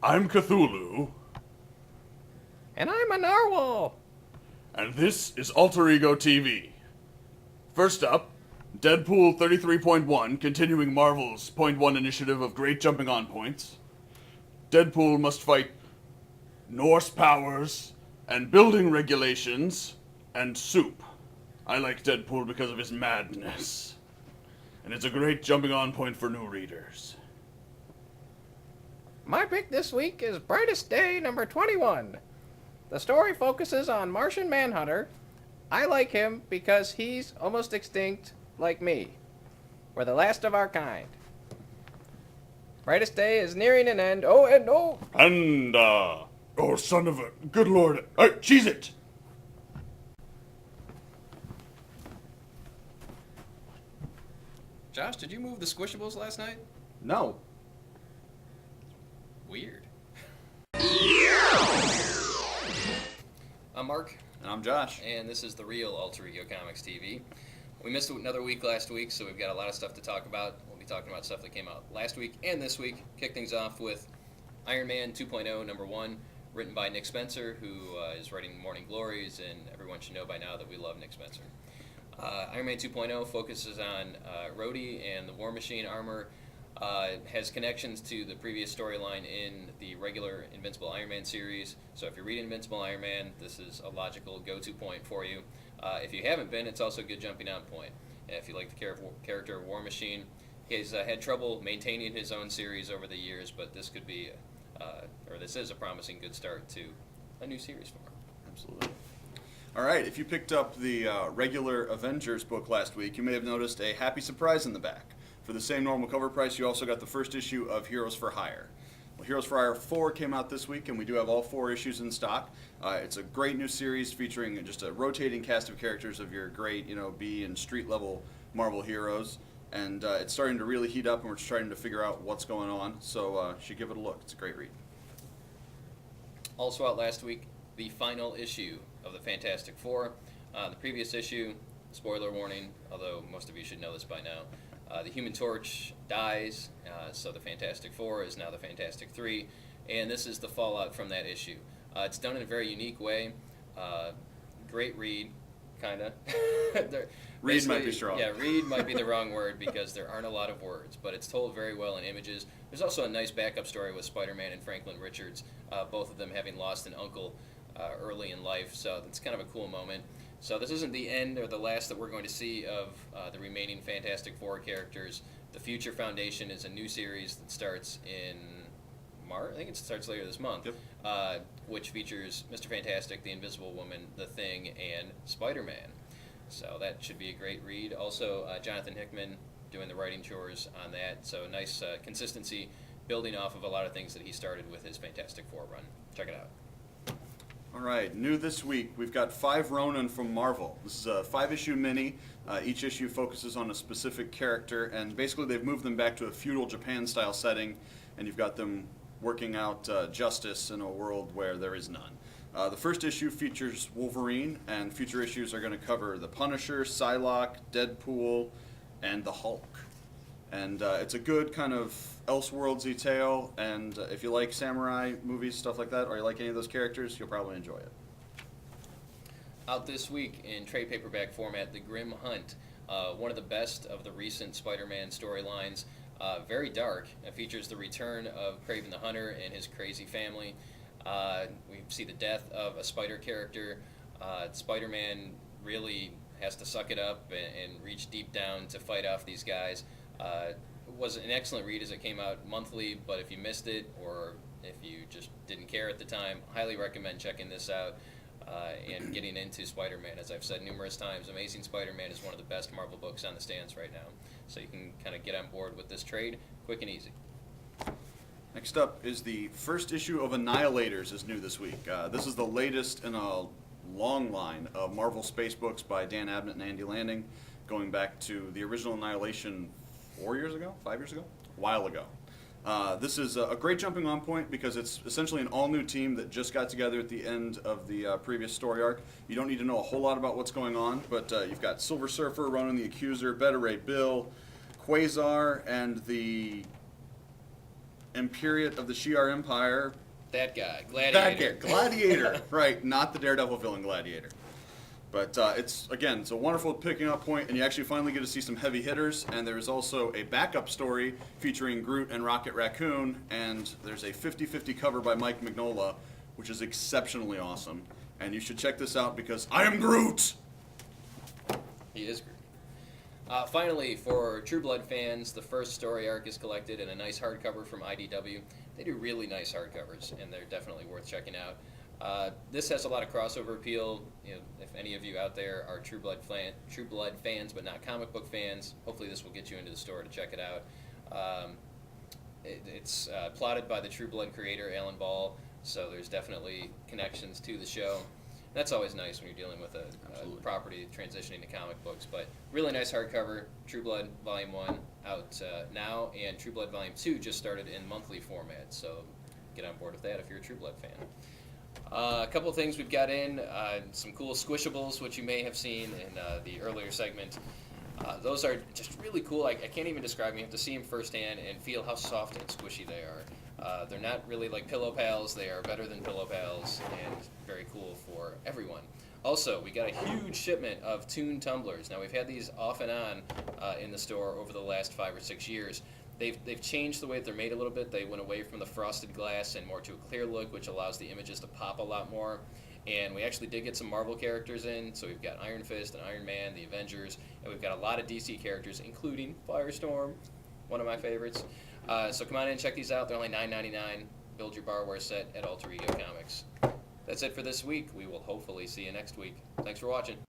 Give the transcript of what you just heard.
I'm Cthulhu, And I'm a narwhal. and this is Alter Ego TV. First up, Deadpool 33.1, continuing Marvel's Point 1 initiative of great jumping on points. Deadpool must fight Norse powers, and building regulations, and soup. I like Deadpool because of his madness. And it's a great jumping on point for new readers. My pick this week is Brightest Day number 21. The story focuses on Martian Manhunter. I like him because he's almost extinct like me. We're the last of our kind. Brightest Day is nearing an end. Oh, and oh! Panda! Oh, son of a... Good lord. Cheese it! Josh, did you move the Squishables last night? No. Weird. I'm Mark, And I'm Josh. and this is the real Alter Ego Comics TV. We missed another week last week, so we've got a lot of stuff to talk about. We'll be talking about stuff that came out last week and this week. Kick things off with Iron Man 2.0, number 1, written by Nick Spencer, who is writing Morning Glories, and everyone should know by now that we love Nick Spencer. Iron Man 2.0 focuses on Rhodey and the War Machine armor, has connections to the previous storyline in the regular Invincible Iron Man series. So if you're reading Invincible Iron Man, this is a logical go-to point for you. If you haven't been, it's also a good jumping on point. If you like the character of War Machine, he's had trouble maintaining his own series over the years, but this could be, this is a promising good start to a new series for him. Absolutely. All right, if you picked up the regular Avengers book last week, you may have noticed a happy surprise in the back. For the same normal cover price, you also got the first issue of Heroes for Hire. Well, Heroes for Hire 4 came out this week, and we do have all 4 issues in stock. It's a great new series featuring just a rotating cast of characters of your great, B and street level Marvel heroes. And it's starting to really heat up, and we're just trying to figure out what's going on. So you should give it a look. It's a great read. Also out last week, the final issue of the Fantastic Four. The previous issue, spoiler warning, although most of you should know this by now, the Human Torch dies, so the Fantastic Four is now the Fantastic Three, and this is the fallout from that issue. It's done in a very unique way. Great read, kind of. Read might be strong. Yeah, read might be the wrong word because there aren't a lot of words, but it's told very well in images. There's also a nice backup story with Spider-Man and Franklin Richards, both of them having lost an uncle early in life, so it's kind of a cool moment. So this isn't the end or the last that we're going to see of the remaining Fantastic Four characters. The Future Foundation is a new series that starts in March. I think it starts later this month, Yep. which features Mr. Fantastic, the Invisible Woman, the Thing, and Spider-Man. So that should be a great read. Also, Jonathan Hickman doing the writing chores on that. So nice consistency, building off of a lot of things that he started with his Fantastic Four run. Check it out. All right, new this week, we've got 5 Ronin from Marvel. This is a 5-issue mini. Each issue focuses on a specific character, and basically they've moved them back to a feudal Japan-style setting, and you've got them working out justice in a world where there is none. The first issue features Wolverine, and future issues are going to cover the Punisher, Psylocke, Deadpool, and the Hulk. And it's a good kind of Elseworldsy tale, and if you like samurai movies, stuff like that, or you like any of those characters, you'll probably enjoy it. Out this week in trade paperback format, The Grim Hunt, one of the best of the recent Spider-Man storylines. Very dark. It features the return of Kraven the Hunter and his crazy family. We see the death of a spider character. Spider-Man really has to suck it up and reach deep down to fight off these guys. It was an excellent read as it came out monthly, but if you missed it or if you just didn't care at the time, highly recommend checking this out and getting into Spider-Man. As I've said numerous times, Amazing Spider-Man is one of the best Marvel books on the stands right now. So you can kind of get on board with this trade quick and easy. Next up is the first issue of Annihilators is new this week. This is the latest in a long line of Marvel Space books by Dan Abnett and Andy Landing, going back to the original Annihilation 4 years ago, 5 years ago, a while ago. This is a great jumping on point because it's essentially an all-new team that just got together at the end of the previous story arc. You don't need to know a whole lot about what's going on, but you've got Silver Surfer, Ronan the Accuser, Beta Ray Bill, Quasar, and the Imperiate of the Shi'ar Empire. That guy, That Gladiator. guy, Gladiator, right? Not the Daredevil villain, Gladiator. But it's a wonderful picking up point, and you actually finally get to see some heavy hitters. And there's also a backup story featuring Groot and Rocket Raccoon, and there's a 50-50 cover by Mike Mignola, which is exceptionally awesome. And you should check this out because I am Groot. He is Groot. Finally, for True Blood fans, the first story arc is collected in a nice hardcover from IDW. They do really nice hardcovers, and they're definitely worth checking out. This has a lot of crossover appeal. You know, if any of you out there are True Blood fans, but not comic book fans, hopefully this will get you into the store to check it out. It's plotted by the True Blood creator Alan Ball, so there's definitely connections to the show. That's always nice when you're dealing with a property transitioning to comic books. But really nice hardcover. True Blood Volume 1 out now, and True Blood Volume 2 just started in monthly format. So get on board with that if you're a True Blood fan. A couple of things we've got in. Some cool Squishables, which you may have seen in the earlier segment. Those are just really cool. I can't even describe them. You have to see them firsthand and feel how soft and squishy they are. They're not really like Pillow Pals. They are better than Pillow Pals and very cool for everyone. Also, we got a huge shipment of Toon tumblers. Now, we've had these off and on in the store over the last 5 or 6 years. They've changed the way that they're made a little bit. They went away from the frosted glass and more to a clear look, which allows the images to pop a lot more. And we actually did get some Marvel characters in. So we've got Iron Fist and Iron Man, the Avengers, and we've got a lot of DC characters, including Firestorm, one of my favorites. So come on in and check these out. They're only $9.99. Build your Barware set at Alter Ego Comics. That's it for this week. We will hopefully see you next week. Thanks for watching.